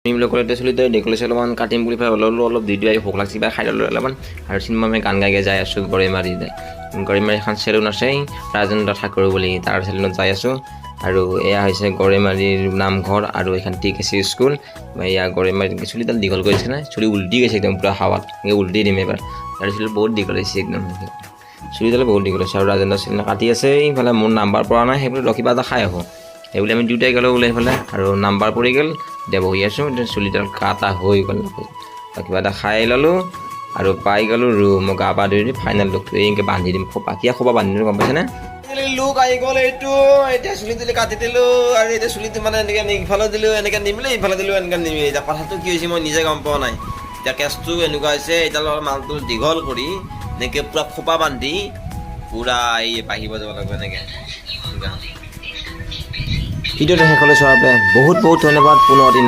কলেজতে চলি ডেক'ৰেশ্যন অলপমান কাটিম বুলি ভাবি অলপ ভিডিঅ' আহি ভোক লাগছি বা খাই ল'লোঁ অলপমান আৰু চিনেমা আমি গান গাই যাই আছোঁ গৰৈমাৰী এখন চেলুন আছে ৰাজেন্দ্ৰ ঠাকুৰ বুলি তাৰ চেলুনত যাই আছোঁ আৰু এয়া হৈছে গৰৈমাৰীৰ নামঘৰ আৰু এখন টিকেচি স্কুল এয়া গৰৈমাৰী চুলিডাল দীঘল কৰিছে না চুলি উল্টি গৈছে একদম পুৰা হাৱাত উল্টি দিম এবাৰ তাৰ চুলি বহুত দীঘল হৈছে একদম চুলিডাল বহুত দীঘল হৈছে আৰু ৰাজেন্দ্ৰ চেলুন কাটি আছে এইফালে মোৰ নাম্বাৰ পৰা নাই সেইবুলি কিবা এটা খাই আহোঁ সেইবুলি আমি দুয়োটাই গ'লোঁ ওলাই পেলাই আৰু নাম্বাৰ পৰি গ'ল এতিয়া বহি আছোঁ চুলিডাল কাটা হৈ গ'ল কিবা এটা খাই ল'লোঁ আৰু পাই গ'লোঁ ৰুম গা পা ধুই ফাইনেল লুকটো এনেকৈ বান্ধি দিম খোপা বান্ধি দিম গম পাইছেনে লুক আহি গ'ল এইটো এতিয়া চুলি তুলি কাটি দিলোঁ আৰু এতিয়া চুলিটো মানে এনেকৈ ইফালে দিলোঁ এনেকৈ নিমিলে ইফালে দিলোঁ এনেকৈ নিমিলে এতিয়া কথাটো কি হৈছে মই নিজে গম পোৱা নাই এতিয়া কেছটো এনেকুৱা হৈছে এডাল মালটো দীঘল কৰি এনেকৈ পূৰা খোপা বান্ধি পূৰা এই বাঢ়িব যাব লাগিব এনেকৈ ভিডিঅ'টো শেষলৈ চোৱাৰ বাবে বহুত ধন্যবাদ পুনৰ এদিন